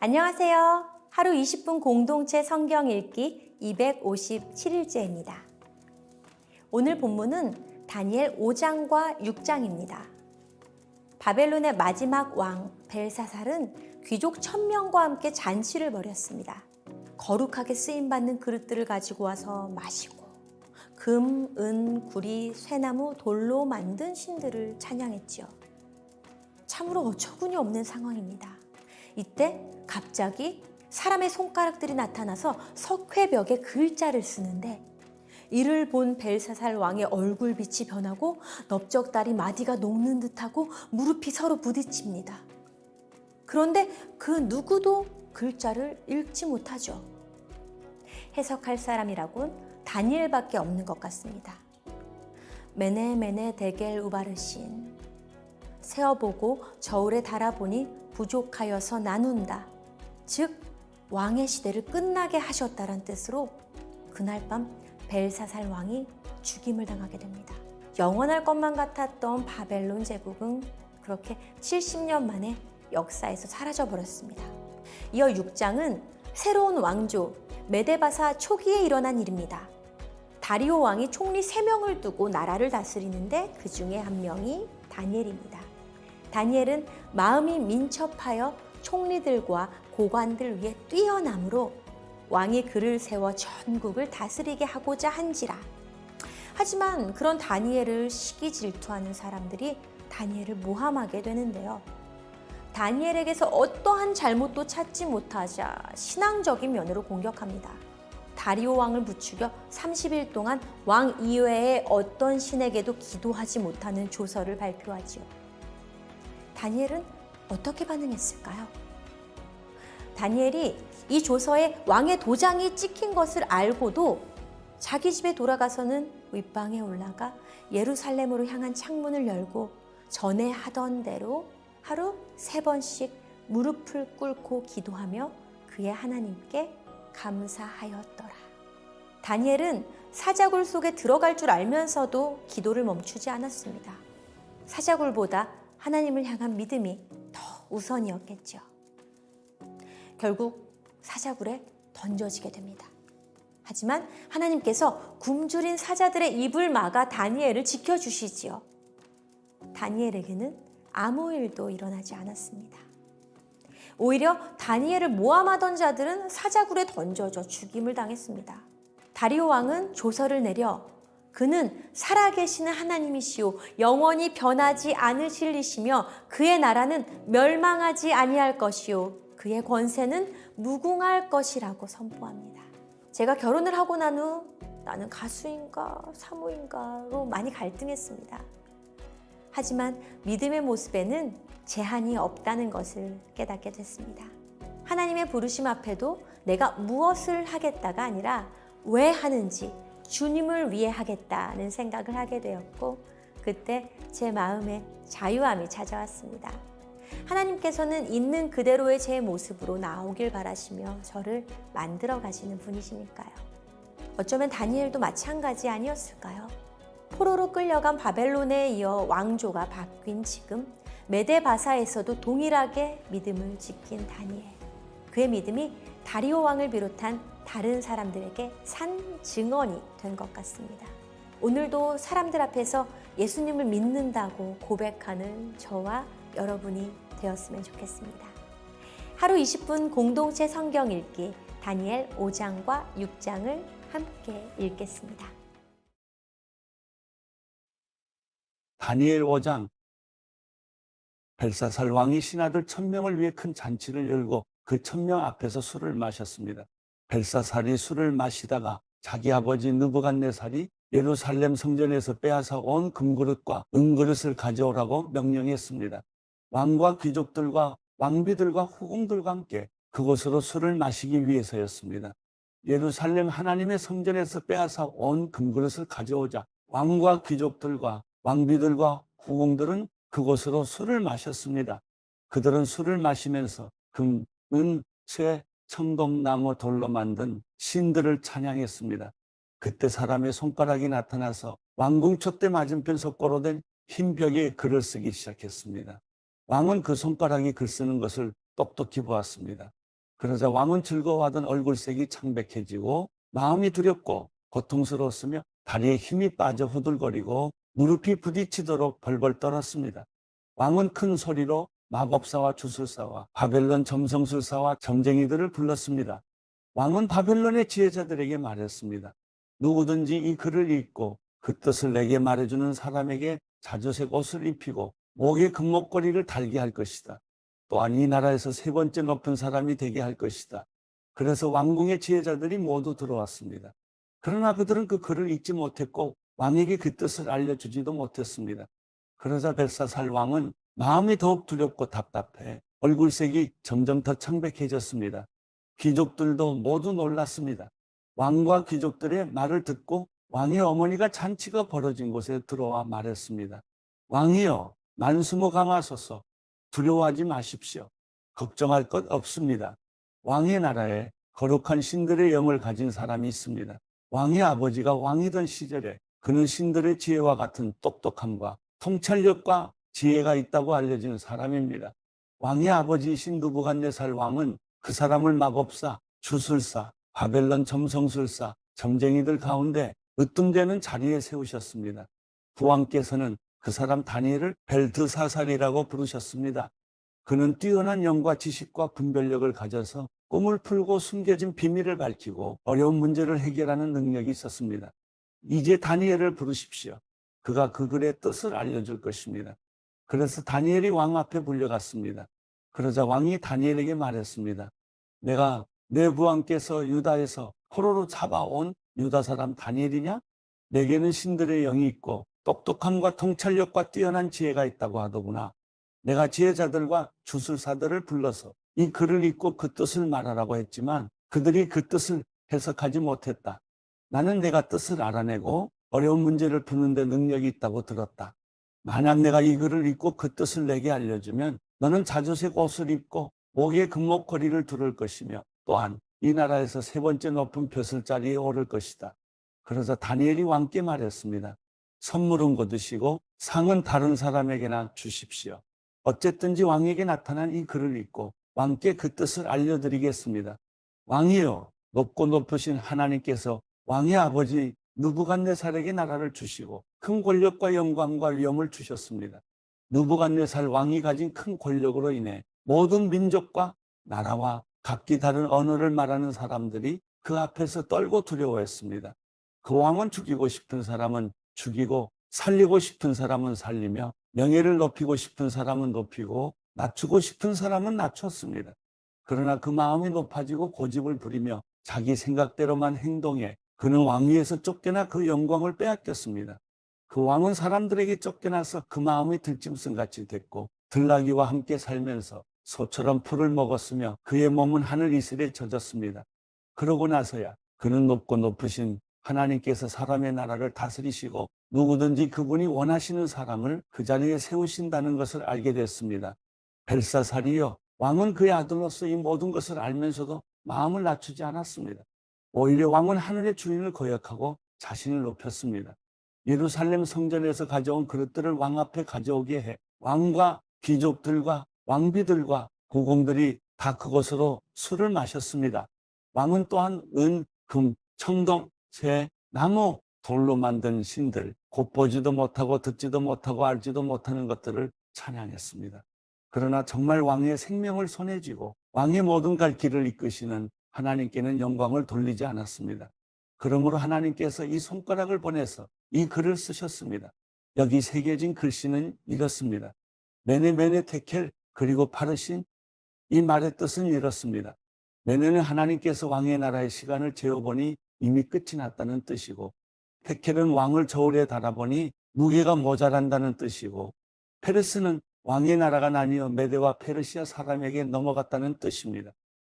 안녕하세요. 하루 20분 공동체 성경 읽기 257일째입니다. 오늘 본문은 다니엘 5장과 6장입니다. 바벨론의 마지막 왕 벨사살은 귀족 1000명과 함께 잔치를 벌였습니다. 거룩하게 쓰임받는 그릇들을 가지고 와서 마시고 금, 은, 구리, 쇠나무, 돌로 만든 신들을 찬양했지요. 참으로 어처구니 없는 상황입니다. 이때 갑자기 사람의 손가락들이 나타나서 석회벽에 글자를 쓰는데 이를 본 벨사살 왕의 얼굴빛이 변하고 넓적다리 마디가 녹는 듯하고 무릎이 서로 부딪힙니다. 그런데 그 누구도 글자를 읽지 못하죠. 해석할 사람이라곤 다니엘밖에 없는 것 같습니다. 메네 데겔 우바르신 세어보고 저울에 달아보니 부족하여서 나눈다. 즉 왕의 시대를 끝나게 하셨다란 뜻으로 그날 밤 벨사살 왕이 죽임을 당하게 됩니다. 영원할 것만 같았던 바벨론 제국은 그렇게 70년 만에 역사에서 사라져 버렸습니다. 이어 6장은 새로운 왕조 메데바사 초기에 일어난 일입니다. 다리오 왕이 총리 3명을 두고 나라를 다스리는데 그 중에 한 명이 다니엘입니다. 다니엘은 마음이 민첩하여 총리들과 고관들 위에 뛰어남으로 왕이 그를 세워 전국을 다스리게 하고자 한지라. 하지만 그런 다니엘을 시기 질투하는 사람들이 다니엘을 모함하게 되는데요. 다니엘에게서 어떠한 잘못도 찾지 못하자 신앙적인 면으로 공격합니다. 다리오 왕을 부추겨 30일 동안 왕 이외의 어떤 신에게도 기도하지 못하는 조서를 발표하지요. 다니엘은 어떻게 반응했을까요? 다니엘이 이 조서에 왕의 도장이 찍힌 것을 알고도 자기 집에 돌아가서는 윗방에 올라가 예루살렘으로 향한 창문을 열고 전에 하던 대로 하루 3번씩 무릎을 꿇고 기도하며 그의 하나님께 감사하였더라. 다니엘은 사자굴 속에 들어갈 줄 알면서도 기도를 멈추지 않았습니다. 사자굴보다 하나님을 향한 믿음이 더 우선이었겠죠. 결국 사자굴에 던져지게 됩니다. 하지만 하나님께서 굶주린 사자들의 입을 막아 다니엘을 지켜주시지요. 다니엘에게는 아무 일도 일어나지 않았습니다. 오히려 다니엘을 모함하던 자들은 사자굴에 던져져 죽임을 당했습니다. 다리오 왕은 조서를 내려 그는 살아계시는 하나님이시오 영원히 변하지 않으실 이시며 그의 나라는 멸망하지 아니할 것이요 그의 권세는 무궁할 것이라고 선포합니다. 제가 결혼을 하고 난 후 나는 가수인가 사모인가로 많이 갈등했습니다. 하지만 믿음의 모습에는 제한이 없다는 것을 깨닫게 됐습니다. 하나님의 부르심 앞에도 내가 무엇을 하겠다가 아니라 왜 하는지 주님을 위해 하겠다는 생각을 하게 되었고 그때 제 마음에 자유함이 찾아왔습니다. 하나님께서는 있는 그대로의 제 모습으로 나오길 바라시며 저를 만들어 가시는 분이시니까요. 어쩌면 다니엘도 마찬가지 아니었을까요? 포로로 끌려간 바벨론에 이어 왕조가 바뀐 지금 메데바사에서도 동일하게 믿음을 지킨 다니엘. 그의 믿음이 다리오 왕을 비롯한 다른 사람들에게 산 증언이 된 것 같습니다. 오늘도 사람들 앞에서 예수님을 믿는다고 고백하는 저와 여러분이 되었으면 좋겠습니다. 하루 20분 공동체 성경 읽기 다니엘 5장과 6장을 함께 읽겠습니다. 다니엘 5장. 벨사살 왕이 신하들 1000명을 위해 큰 잔치를 열고 그 1000명 앞에서 술을 마셨습니다. 벨사살이 술을 마시다가 자기 아버지 느부갓네살이 예루살렘 성전에서 빼앗아 온 금그릇과 은그릇을 가져오라고 명령했습니다. 왕과 귀족들과 왕비들과 후궁들과 함께 그곳으로 술을 마시기 위해서였습니다. 예루살렘 하나님의 성전에서 빼앗아 온 금그릇을 가져오자 왕과 귀족들과 왕비들과 후궁들은 그곳으로 술을 마셨습니다. 그들은 술을 마시면서 금, 은, 쇠, 청동나무 돌로 만든 신들을 찬양했습니다. 그때 사람의 손가락이 나타나서 왕궁초대 맞은편 석고로 된 흰 벽에 글을 쓰기 시작했습니다. 왕은 그 손가락이 글 쓰는 것을 똑똑히 보았습니다. 그러자 왕은 즐거워하던 얼굴색이 창백해지고 마음이 두렵고 고통스러웠으며 다리에 힘이 빠져 후들거리고 무릎이 부딪히도록 벌벌 떨었습니다. 왕은 큰 소리로 마법사와 주술사와 바벨론 점성술사와 점쟁이들을 불렀습니다. 왕은 바벨론의 지혜자들에게 말했습니다. 누구든지 이 글을 읽고 그 뜻을 내게 말해주는 사람에게 자주색 옷을 입히고 목에 금목걸이를 달게 할 것이다. 또한 이 나라에서 세 번째 높은 사람이 되게 할 것이다. 그래서 왕궁의 지혜자들이 모두 들어왔습니다. 그러나 그들은 그 글을 읽지 못했고 왕에게 그 뜻을 알려주지도 못했습니다. 그러자 벨사살 왕은 마음이 더욱 두렵고 답답해 얼굴색이 점점 더 창백해졌습니다. 귀족들도 모두 놀랐습니다. 왕과 귀족들의 말을 듣고 왕의 어머니가 잔치가 벌어진 곳에 들어와 말했습니다. 왕이여, 만수무강하소서. 두려워하지 마십시오. 걱정할 것 없습니다. 왕의 나라에 거룩한 신들의 영을 가진 사람이 있습니다. 왕의 아버지가 왕이던 시절에 그는 신들의 지혜와 같은 똑똑함과 통찰력과 지혜가 있다고 알려진 사람입니다. 왕의 아버지이신 느부갓네살 왕은 그 사람을 마법사, 주술사, 바벨론 점성술사, 점쟁이들 가운데 으뜸되는 자리에 세우셨습니다. 부왕께서는 그 사람 다니엘을 벨드사살이라고 부르셨습니다. 그는 뛰어난 영과 지식과 분별력을 가져서 꿈을 풀고 숨겨진 비밀을 밝히고 어려운 문제를 해결하는 능력이 있었습니다. 이제 다니엘을 부르십시오. 그가 그 글의 뜻을 알려줄 것입니다. 그래서 다니엘이 왕 앞에 불려갔습니다. 그러자 왕이 다니엘에게 말했습니다. 내가 내 부왕께서 유다에서 포로로 잡아온 유다 사람 다니엘이냐? 내게는 신들의 영이 있고 똑똑함과 통찰력과 뛰어난 지혜가 있다고 하더구나. 내가 지혜자들과 주술사들을 불러서 이 글을 읽고 그 뜻을 말하라고 했지만 그들이 그 뜻을 해석하지 못했다. 나는 내가 뜻을 알아내고 어려운 문제를 푸는 데 능력이 있다고 들었다. 만약 내가 이 글을 읽고 그 뜻을 내게 알려주면 너는 자주색 옷을 입고 목에 금목걸이를 두를 것이며 또한 이 나라에서 세 번째 높은 벼슬자리에 오를 것이다. 그러자 다니엘이 왕께 말했습니다. 선물은 거두시고 상은 다른 사람에게나 주십시오. 어쨌든지 왕에게 나타난 이 글을 읽고 왕께 그 뜻을 알려드리겠습니다. 왕이여, 높고 높으신 하나님께서 왕의 아버지 느부갓네살에게 나라를 주시고 큰 권력과 영광과 위엄을 주셨습니다. 느부갓네살 왕이 가진 큰 권력으로 인해 모든 민족과 나라와 각기 다른 언어를 말하는 사람들이 그 앞에서 떨고 두려워했습니다. 그 왕은 죽이고 싶은 사람은 죽이고 살리고 싶은 사람은 살리며 명예를 높이고 싶은 사람은 높이고 낮추고 싶은 사람은 낮췄습니다. 그러나 그 마음이 높아지고 고집을 부리며 자기 생각대로만 행동해 그는 왕위에서 쫓겨나 그 영광을 빼앗겼습니다. 그 왕은 사람들에게 쫓겨나서 그 마음이 들짐승같이 됐고 들나귀와 함께 살면서 소처럼 풀을 먹었으며 그의 몸은 하늘 이슬에 젖었습니다. 그러고 나서야 그는 높고 높으신 하나님께서 사람의 나라를 다스리시고 누구든지 그분이 원하시는 사람을 그 자리에 세우신다는 것을 알게 됐습니다. 벨사살이여, 왕은 그의 아들로서 이 모든 것을 알면서도 마음을 낮추지 않았습니다. 오히려 왕은 하늘의 주인을 거역하고 자신을 높였습니다. 예루살렘 성전에서 가져온 그릇들을 왕 앞에 가져오게 해 왕과 귀족들과 왕비들과 고공들이 다 그곳으로 술을 마셨습니다. 왕은 또한 은, 금, 청동, 쇠, 나무, 돌로 만든 신들, 곱보지도 못하고 듣지도 못하고 알지도 못하는 것들을 찬양했습니다. 그러나 정말 왕의 생명을 손에 쥐고 왕의 모든 갈 길을 이끄시는 하나님께는 영광을 돌리지 않았습니다. 그러므로 하나님께서 이 손가락을 보내서 이 글을 쓰셨습니다. 여기 새겨진 글씨는 이렇습니다. 메네 테켈 그리고 파르신, 이 말의 뜻은 이렇습니다. 메네는 하나님께서 왕의 나라의 시간을 재어보니 이미 끝이 났다는 뜻이고, 테켈은 왕을 저울에 달아보니 무게가 모자란다는 뜻이고, 페르스는 왕의 나라가 나뉘어 메대와 페르시아 사람에게 넘어갔다는 뜻입니다.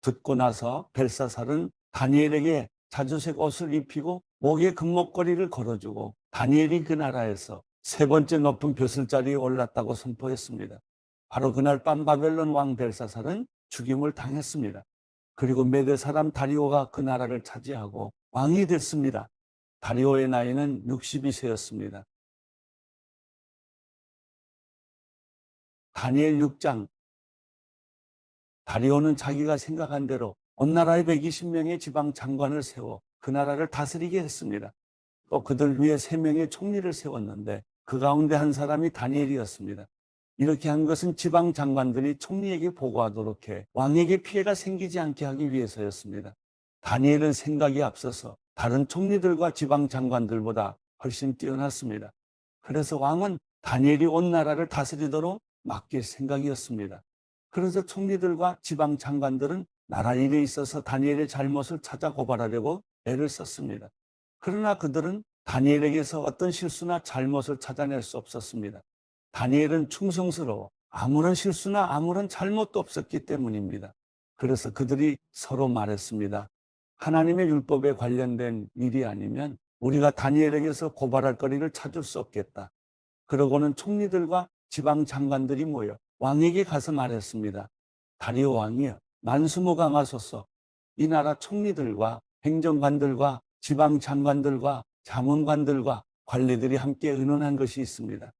듣고 나서 벨사살은 다니엘에게 자주색 옷을 입히고 목에 금목걸이를 걸어주고 다니엘이 그 나라에서 세 번째 높은 벼슬자리에 올랐다고 선포했습니다. 바로 그날 밤 바벨론 왕 벨사살은 죽임을 당했습니다. 그리고 메대 사람 다리오가 그 나라를 차지하고 왕이 됐습니다. 다리오의 나이는 62세였습니다. 다니엘 6장 다리오는 자기가 생각한 대로 온 나라에 120명의 지방 장관을 세워 그 나라를 다스리게 했습니다. 또 그들 위에 3명의 총리를 세웠는데 그 가운데 한 사람이 다니엘이었습니다. 이렇게 한 것은 지방 장관들이 총리에게 보고하도록 해 왕에게 피해가 생기지 않게 하기 위해서였습니다. 다니엘은 생각이 앞서서 다른 총리들과 지방 장관들보다 훨씬 뛰어났습니다. 그래서 왕은 다니엘이 온 나라를 다스리도록 맡길 생각이었습니다. 그래서 총리들과 지방 장관들은 나라 일에 있어서 다니엘의 잘못을 찾아 고발하려고 애를 썼습니다. 그러나 그들은 다니엘에게서 어떤 실수나 잘못을 찾아낼 수 없었습니다. 다니엘은 충성스러워 아무런 실수나 아무런 잘못도 없었기 때문입니다. 그래서 그들이 서로 말했습니다. 하나님의 율법에 관련된 일이 아니면 우리가 다니엘에게서 고발할 거리를 찾을 수 없겠다. 그러고는 총리들과 지방 장관들이 모여 왕에게 가서 말했습니다. 다리오 왕이여, 만수무강하소서. 이 나라 총리들과 행정관들과 지방 장관들과 자문관들과 관리들이 함께 의논한 것이 있습니다.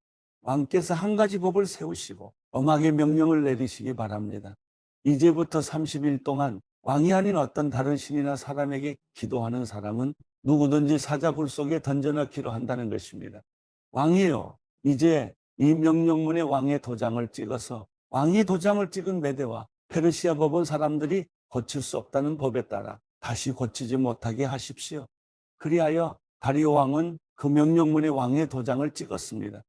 왕께서 한 가지 법을 세우시고 엄하게 명령을 내리시기 바랍니다. 이제부터 30일 동안 왕이 아닌 어떤 다른 신이나 사람에게 기도하는 사람은 누구든지 사자굴 속에 던져넣기로 한다는 것입니다. 왕이요, 이제 이 명령문에 왕의 도장을 찍어서 왕이 도장을 찍은 메대와 페르시아 법은 사람들이 고칠 수 없다는 법에 따라 다시 고치지 못하게 하십시오. 그리하여 다리오 왕은 그 명령문에 왕의 도장을 찍었습니다.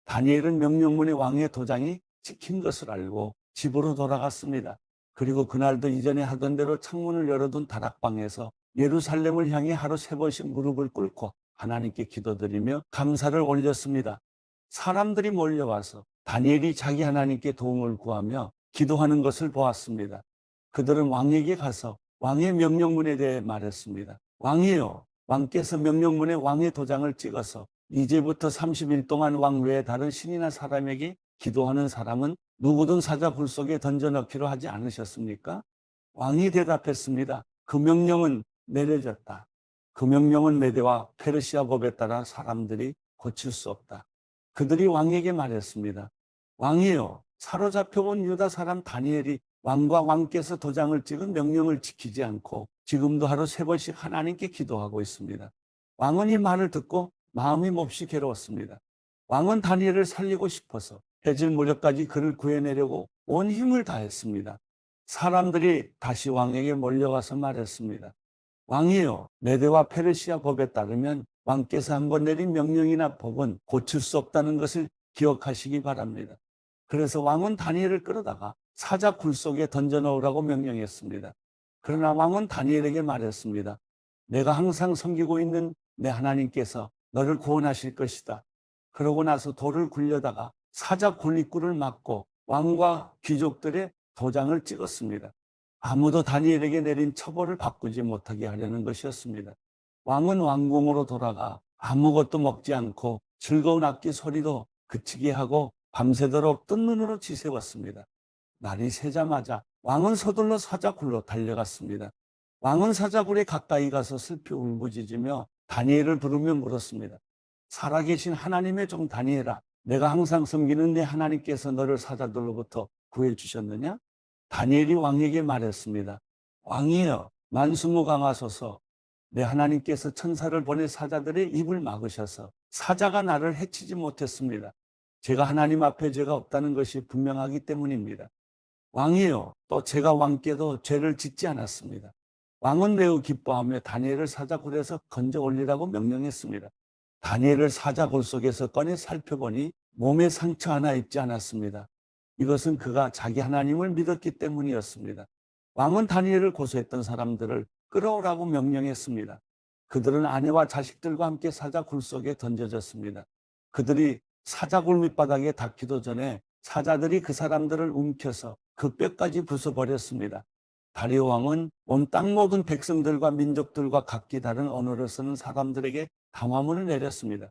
다니엘은 명령문에 왕의 도장이 찍힌 것을 알고 집으로 돌아갔습니다. 그리고 그날도 이전에 하던 대로 창문을 열어둔 다락방에서 예루살렘을 향해 하루 3번씩 무릎을 꿇고 하나님께 기도드리며 감사를 올렸습니다. 사람들이 몰려와서 다니엘이 자기 하나님께 도움을 구하며 기도하는 것을 보았습니다. 그들은 왕에게 가서 왕의 명령문에 대해 말했습니다. 왕이요, 왕께서 명령문에 왕의 도장을 찍어서 이제부터 30일 동안 왕 외에 다른 신이나 사람에게 기도하는 사람은 누구든 사자굴 속에 던져넣기로 하지 않으셨습니까? 왕이 대답했습니다. 그 명령은 내려졌다. 그 명령은 메대와 페르시아 법에 따라 사람들이 고칠 수 없다. 그들이 왕에게 말했습니다. 왕이요, 사로잡혀온 유다 사람 다니엘이 왕과 왕께서 도장을 찍은 명령을 지키지 않고 지금도 하루 3번씩 하나님께 기도하고 있습니다. 왕은 이 말을 듣고 마음이 몹시 괴로웠습니다. 왕은 다니엘을 살리고 싶어서 해질 무렵까지 그를 구해내려고 온 힘을 다했습니다. 사람들이 다시 왕에게 몰려와서 말했습니다. 왕이요, 메대와 페르시아 법에 따르면 왕께서 한번 내린 명령이나 법은 고칠 수 없다는 것을 기억하시기 바랍니다. 그래서 왕은 다니엘을 끌어다가 사자굴 속에 던져넣으라고 명령했습니다. 그러나 왕은 다니엘에게 말했습니다. 내가 항상 섬기고 있는 내 하나님께서 너를 구원하실 것이다. 그러고 나서 돌을 굴려다가 사자굴 입구를 막고 왕과 귀족들의 도장을 찍었습니다. 아무도 다니엘에게 내린 처벌을 바꾸지 못하게 하려는 것이었습니다. 왕은 왕궁으로 돌아가 아무것도 먹지 않고 즐거운 악기 소리도 그치게 하고 밤새도록 뜬 눈으로 지새웠습니다. 날이 새자마자 왕은 서둘러 사자굴로 달려갔습니다. 왕은 사자굴에 가까이 가서 슬피 울부짖으며 다니엘을 부르며 물었습니다. 살아계신 하나님의 종 다니엘아, 내가 항상 섬기는 내 하나님께서 너를 사자들로부터 구해주셨느냐? 다니엘이 왕에게 말했습니다. 왕이여, 만수무강하소서. 내 하나님께서 천사를 보내 사자들의 입을 막으셔서 사자가 나를 해치지 못했습니다. 제가 하나님 앞에 죄가 없다는 것이 분명하기 때문입니다. 왕이여, 또 제가 왕께도 죄를 짓지 않았습니다. 왕은 매우 기뻐하며 다니엘을 사자굴에서 건져 올리라고 명령했습니다. 다니엘을 사자굴 속에서 꺼내 살펴보니 몸에 상처 하나 입지 않았습니다. 이것은 그가 자기 하나님을 믿었기 때문이었습니다. 왕은 다니엘을 고소했던 사람들을 끌어오라고 명령했습니다. 그들은 아내와 자식들과 함께 사자굴 속에 던져졌습니다. 그들이 사자굴 밑바닥에 닿기도 전에 사자들이 그 사람들을 움켜서 그 뼈까지 부숴버렸습니다. 다리오 왕은 온 땅 모든 백성들과 민족들과 각기 다른 언어를 쓰는 사람들에게 담화문을 내렸습니다.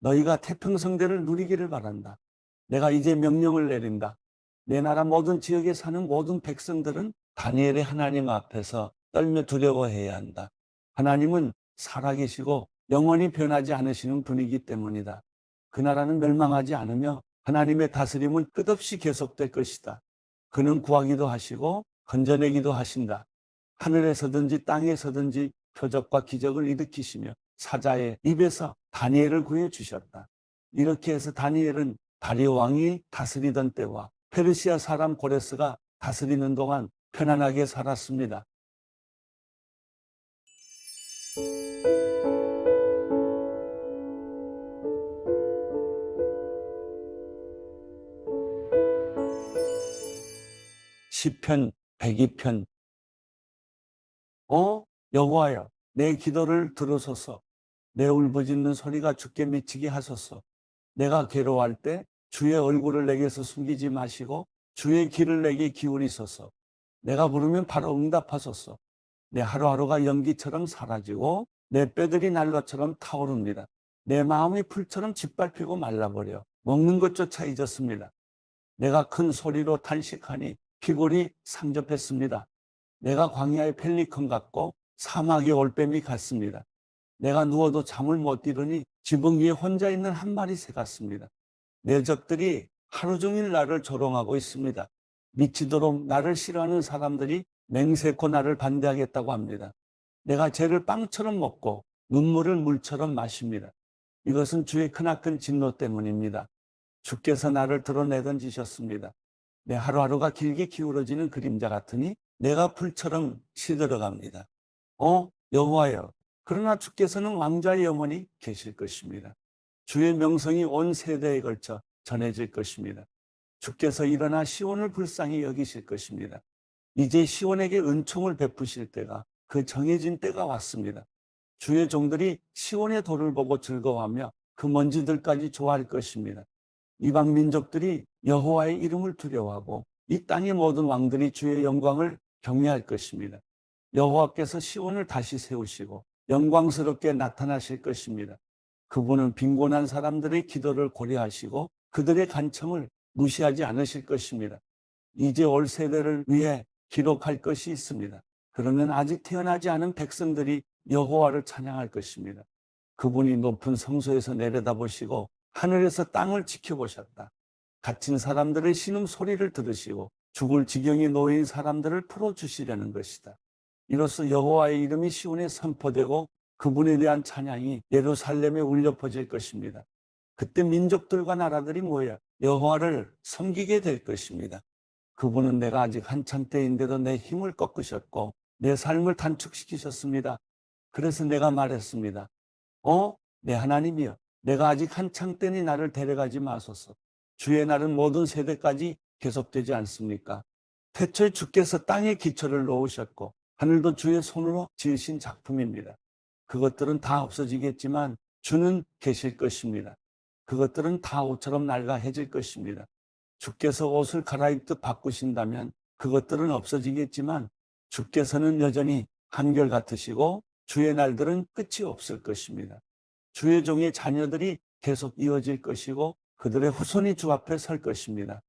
너희가 태평성대를 누리기를 바란다. 내가 이제 명령을 내린다. 내 나라 모든 지역에 사는 모든 백성들은 다니엘의 하나님 앞에서 떨며 두려워해야 한다. 하나님은 살아계시고 영원히 변하지 않으시는 분이기 때문이다. 그 나라는 멸망하지 않으며 하나님의 다스림은 끝없이 계속될 것이다. 그는 구하기도 하시고 건져내기도 하신다. 하늘에서든지 땅에서든지 표적과 기적을 일으키시며 사자의 입에서 다니엘을 구해주셨다. 이렇게 해서 다니엘은 다리오 왕이 다스리던 때와 페르시아 사람 고레스가 다스리는 동안 편안하게 살았습니다. 시편 102편. 여호와여, 내 기도를 들으소서. 내 울부짖는 소리가 주께 미치게 하소서. 내가 괴로워할 때 주의 얼굴을 내게서 숨기지 마시고 주의 귀를 내게 기울이소서. 내가 부르면 바로 응답하소서. 내 하루하루가 연기처럼 사라지고 내 뼈들이 난로처럼 타오릅니다. 내 마음이 풀처럼 짓밟히고 말라버려 먹는 것조차 잊었습니다. 내가 큰 소리로 탄식하니 피골이 상접했습니다. 내가 광야의 펠리컨 같고 사막의 올빼미 같습니다. 내가 누워도 잠을 못 이루니 지붕 위에 혼자 있는 한 마리 새 같습니다. 내 적들이 하루 종일 나를 조롱하고 있습니다. 미치도록 나를 싫어하는 사람들이 맹세코 나를 반대하겠다고 합니다. 내가 죄를 빵처럼 먹고 눈물을 물처럼 마십니다. 이것은 주의 크나큰 진노 때문입니다. 주께서 나를 드러내던지셨습니다. 내 하루하루가 길게 기울어지는 그림자 같으니 내가 풀처럼 시들어갑니다. 여호와여, 그러나 주께서는 왕좌의 영원히 계실 것입니다. 주의 명성이 온 세대에 걸쳐 전해질 것입니다. 주께서 일어나 시온을 불쌍히 여기실 것입니다. 이제 시온에게 은총을 베푸실 때가, 그 정해진 때가 왔습니다. 주의 종들이 시온의 돌을 보고 즐거워하며 그 먼지들까지 좋아할 것입니다. 이방 민족들이 여호와의 이름을 두려워하고 이 땅의 모든 왕들이 주의 영광을 경외할 것입니다. 여호와께서 시온을 다시 세우시고 영광스럽게 나타나실 것입니다. 그분은 빈곤한 사람들의 기도를 고려하시고 그들의 간청을 무시하지 않으실 것입니다. 이제 올 세대를 위해 기록할 것이 있습니다. 그러면 아직 태어나지 않은 백성들이 여호와를 찬양할 것입니다. 그분이 높은 성소에서 내려다보시고 하늘에서 땅을 지켜보셨다. 갇힌 사람들의 신음소리를 들으시고 죽을 지경에 놓인 사람들을 풀어주시려는 것이다. 이로써 여호와의 이름이 시온에 선포되고 그분에 대한 찬양이 예루살렘에 울려 퍼질 것입니다. 그때 민족들과 나라들이 모여 여호와를 섬기게 될 것입니다. 그분은 내가 아직 한참 때인데도 내 힘을 꺾으셨고 내 삶을 단축시키셨습니다. 그래서 내가 말했습니다. 내 하나님이여, 내가 아직 한창 때니 나를 데려가지 마소서. 주의 날은 모든 세대까지 계속되지 않습니까? 태초에 주께서 땅에 기초를 놓으셨고 하늘도 주의 손으로 지으신 작품입니다. 그것들은 다 없어지겠지만 주는 계실 것입니다. 그것들은 다 옷처럼 낡아해질 것입니다. 주께서 옷을 갈아입듯 바꾸신다면 그것들은 없어지겠지만 주께서는 여전히 한결같으시고 주의 날들은 끝이 없을 것입니다. 주의 종의 자녀들이 계속 이어질 것이고 그들의 후손이 주 앞에 설 것입니다.